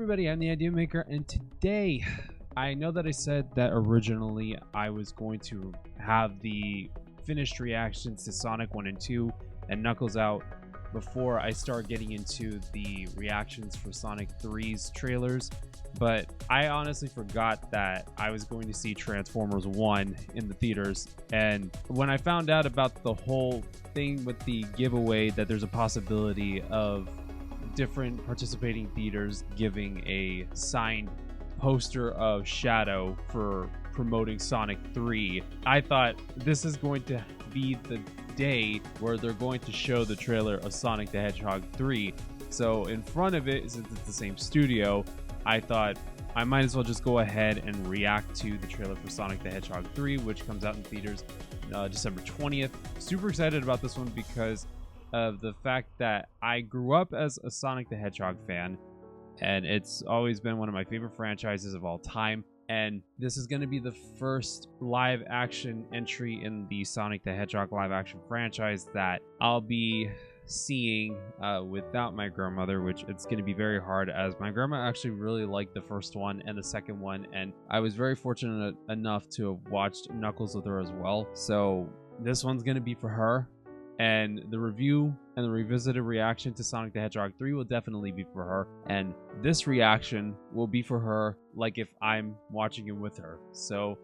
everybody, I'm the Idea Maker, and today, I know that I said that originally I was going to have the finished reactions to Sonic 1 and 2 and Knuckles out before I start getting into the reactions for Sonic 3's trailers, but I honestly forgot that I was going to see Transformers 1 in the theaters, and when I found out about the whole thing with the giveaway that there's a possibility of different participating theaters giving a signed poster of Shadow for promoting Sonic 3, I thought this is going to be the day where they're going to show the trailer of Sonic the Hedgehog 3. So in front of it, since it's the same studio, I thought I might as well just go ahead and react to the trailer for Sonic the Hedgehog 3, which comes out in theaters December 20th. Super excited about this one because of the fact that I grew up as a Sonic the Hedgehog fan, and it's always been one of my favorite franchises of all time. And this is going to be the first live action entry in the Sonic the Hedgehog live action franchise that I'll be seeing without my grandmother, which it's going to be very hard, as my grandma actually really liked the first one and the second one, and I was very fortunate enough to have watched Knuckles with her as well. So this one's going to be for her, and the review and the revisited reaction to Sonic the Hedgehog 3 will definitely be for her, and this reaction will be for her like if I'm watching it with her. So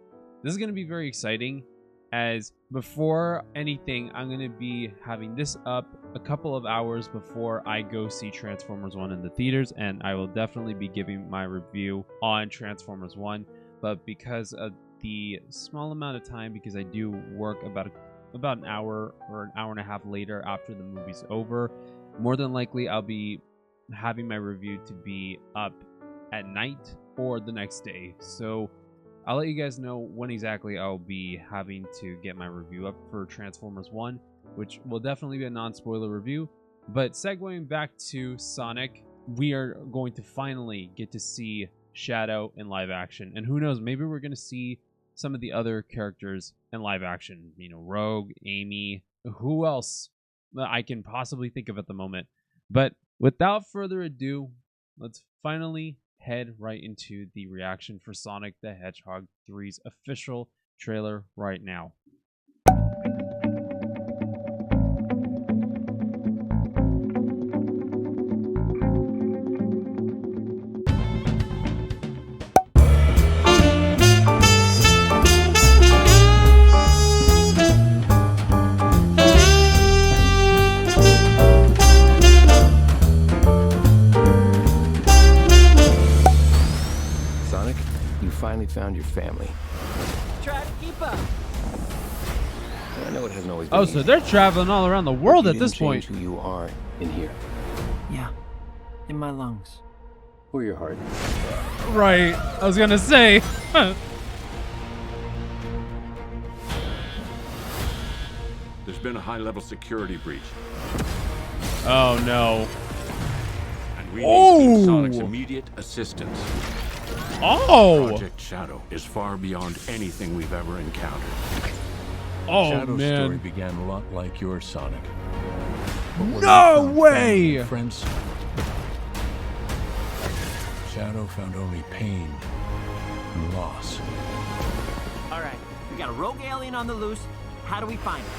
this is going to be very exciting, as before anything, I'm going to be having this up a couple of hours before I go see Transformers 1 in the theaters, and I will definitely be giving my review on Transformers 1, but because of the small amount of time, because I do work about an hour or an hour and a half later after the movie's over, more than likely I'll be having my review to be up at night or the next day. So I'll let you guys know when exactly I'll be having to get my review up for Transformers 1, which will definitely be a non-spoiler review. But segueing back to Sonic, we are going to finally get to see Shadow in live action, and who knows, maybe we're going to see some of the other characters in live action, you know, Rogue, Amy, who else I can possibly think of at the moment. But without further ado, let's finally head right into the reaction for Sonic the Hedgehog 3's official trailer right now. Finally found your family. Try to keep up. I know it hasn't always been easy. So they're traveling all around the world at this point. Who you are in here? Yeah, in my lungs. Or your heart. Right. I was gonna say. There's been a high-level security breach. Oh no. And we need Sonic's immediate assistance. Oh! Project Shadow is far beyond anything we've ever encountered. Oh, Shadow's man. Story began a lot like your Sonic. No way! Friends. Shadow found only pain and loss. All right, we got a rogue alien on the loose. How do we find it?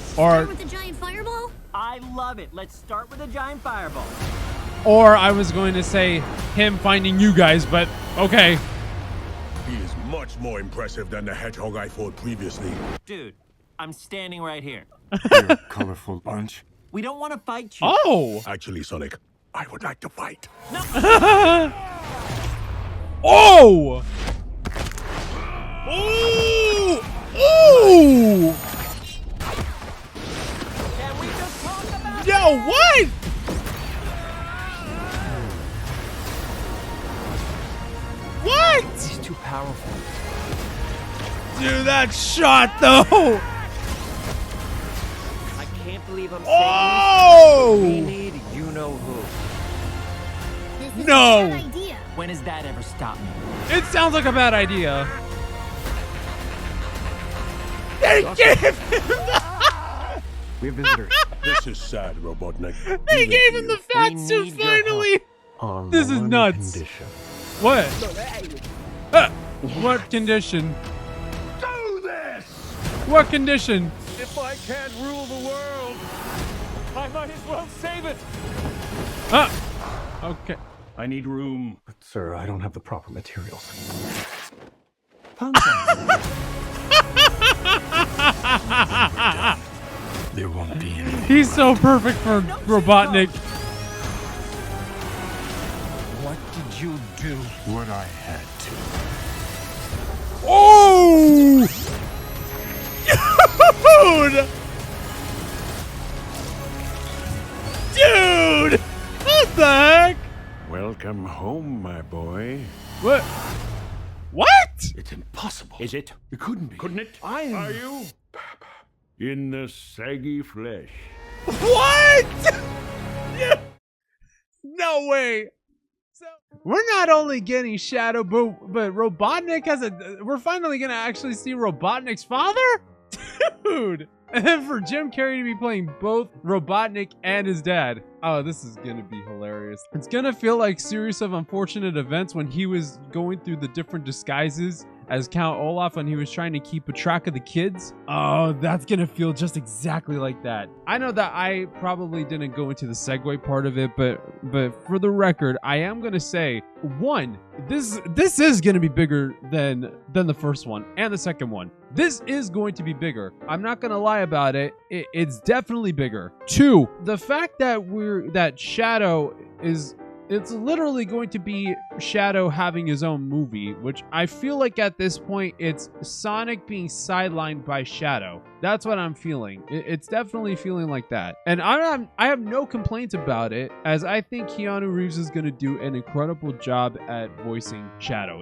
Start with the giant fireball? I love it. Let's start with a giant fireball. Or I was going to say him finding you guys, but okay. He is much more impressive than the hedgehog I fought previously. Dude, I'm standing right here. You're a colorful bunch. We don't want to fight you. Oh! Actually, Sonic, I would like to fight. No. Oh! Ooh! Ooh! Can we just talk about Yo, what? What? He's too powerful. Dude, that shot though! I can't believe I'm saying Oh! this. We need you-know-who. This is No. a bad idea. When has that ever stopped me? It sounds like a bad idea. They gave him the... We have visitors. This is sad, Robotnik. They gave him the fat We suit need your finally. On This is one nuts. condition. What? What condition? Do this! What condition? If I can't rule the world, I might as well save it. Okay. I need room. But, sir, I don't have the proper materials. There won't be any. He's so perfect for Robotnik. What did you do? What I had to. Oh! Dude! Dude! What the heck? Welcome home, my boy. What? What? It's impossible. Is it? It couldn't be. Couldn't it? Are you? In the saggy flesh. What? No way. So we're not only getting Shadow, but Robotnik has a. We're finally gonna actually see Robotnik's father, dude. And then for Jim Carrey to be playing both Robotnik and his dad. Oh, this is gonna be hilarious. It's gonna feel like Series of Unfortunate Events when he was going through the different disguises as Count Olaf when he was trying to keep a track of the kids. Oh, that's gonna feel just exactly like that. I know that I probably didn't go into the segue part of it, but for the record, I am gonna say, one, this is gonna be bigger than the first one and the second one. This is going to be bigger. I'm not gonna lie about it. It's definitely bigger. Two, the fact that Shadow is. It's literally going to be Shadow having his own movie, which I feel like at this point it's Sonic being sidelined by Shadow. That's what I'm feeling. It's definitely feeling like that. And I have no complaints about it, as I think Keanu Reeves is going to do an incredible job at voicing Shadow.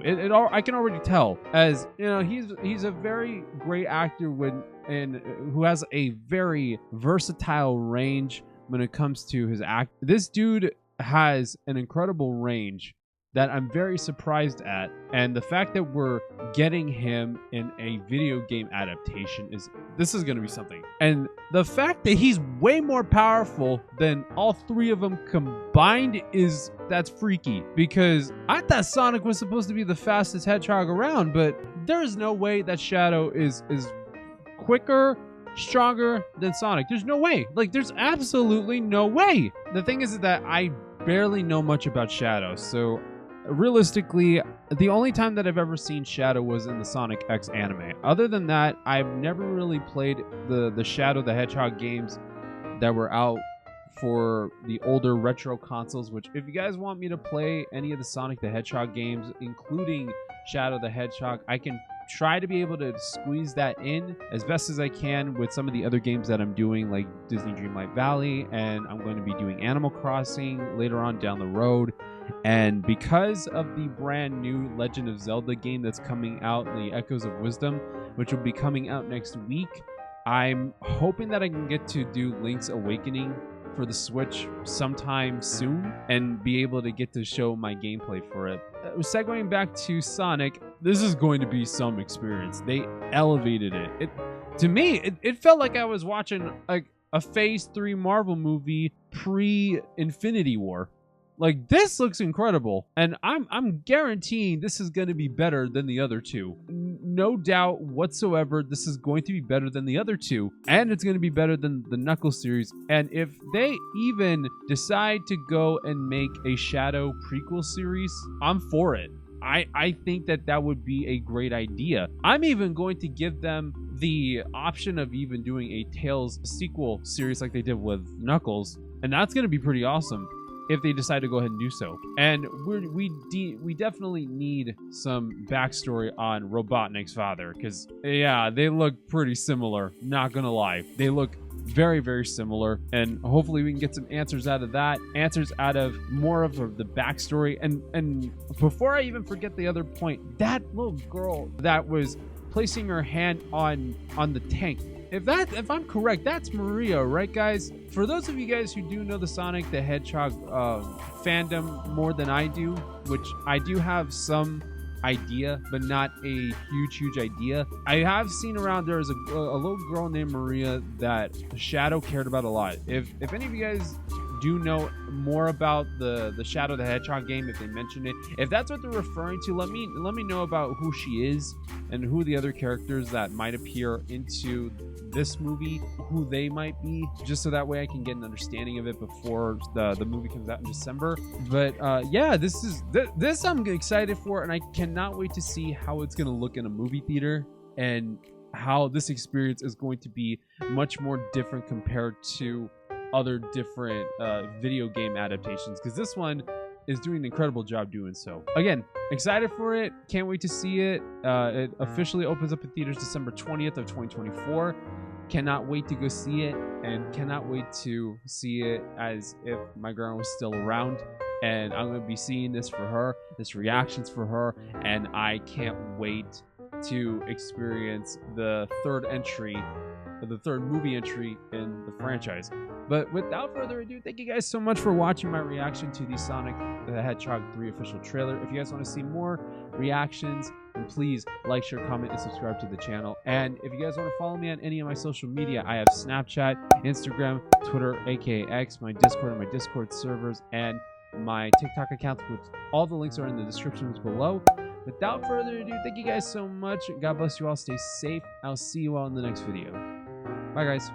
I can already tell, as you know, he's a very great actor who has a very versatile range when it comes to his act. This dude has an incredible range that I'm very surprised at, and the fact that we're getting him in a video game adaptation is going to be something. And the fact that he's way more powerful than all three of them combined that's freaky, because I thought Sonic was supposed to be the fastest hedgehog around, but there's no way that Shadow is quicker, stronger than Sonic. There's no way. Like, there's absolutely no way. The thing is that I barely know much about Shadow, so realistically, the only time that I've ever seen Shadow was in the Sonic X anime. Other than that, I've never really played the Shadow the Hedgehog games that were out for the older retro consoles, which if you guys want me to play any of the Sonic the Hedgehog games, including Shadow the Hedgehog, I can try to be able to squeeze that in as best as I can with some of the other games that I'm doing, like Disney Dreamlight Valley, and I'm going to be doing Animal Crossing later on down the road. And because of the brand new Legend of Zelda game that's coming out, the Echoes of Wisdom, which will be coming out next week, I'm hoping that I can get to do Link's Awakening for the Switch sometime soon and be able to get to show my gameplay for it. Segueing back to Sonic, this is going to be some experience. They elevated it. To me, it felt like I was watching like a Phase 3 Marvel movie pre-Infinity War. Like, this looks incredible, and I'm guaranteeing this is going to be better than the other two. No doubt whatsoever, this is going to be better than the other two, and it's going to be better than the Knuckles series. And if they even decide to go and make a Shadow prequel series, I'm for it. I think that would be a great idea. I'm even going to give them the option of even doing a Tales sequel series like they did with Knuckles, and that's going to be pretty awesome if they decide to go ahead and do so. And we definitely need some backstory on Robotnik's father, because yeah, they look pretty similar, not gonna lie. They look very, very similar, and hopefully we can get some answers out of that, answers out of more of the backstory. And before I even forget the other point, that little girl that was placing her hand on the tank, if I'm correct, that's Maria, right, guys? For those of you guys who do know the Sonic the Hedgehog fandom more than I do, which I do have some idea, but not a huge idea. I have seen around there is a little girl named Maria that Shadow cared about a lot. If any of you guys do know more about the Shadow the Hedgehog game, if they mention it, if that's what they're referring to, let me know about who she is and who the other characters that might appear into this movie, who they might be, just so that way I can get an understanding of it before the movie comes out in December. But yeah, this I'm excited for, and I cannot wait to see how it's gonna look in a movie theater and how this experience is going to be much more different compared to other different video game adaptations, because this one is doing an incredible job doing so. Again, excited for it, can't wait to see it. It officially opens up in theaters December 20th of 2024. Cannot wait to go see it, and cannot wait to see it as if my girl was still around, and I'm going to be seeing this for her, this reactions for her, and I can't wait to experience the third movie entry in the franchise. But without further ado, thank you guys so much for watching my reaction to the Sonic the Hedgehog 3 official trailer. If you guys want to see more reactions, then please like, share, comment, and subscribe to the channel. And if you guys want to follow me on any of my social media, I have Snapchat, Instagram, Twitter, aka X, my Discord and my Discord servers, and my TikTok account, which all the links are in the descriptions below. Without further ado, thank you guys so much. God bless you all. Stay safe. I'll see you all in the next video. Bye, guys.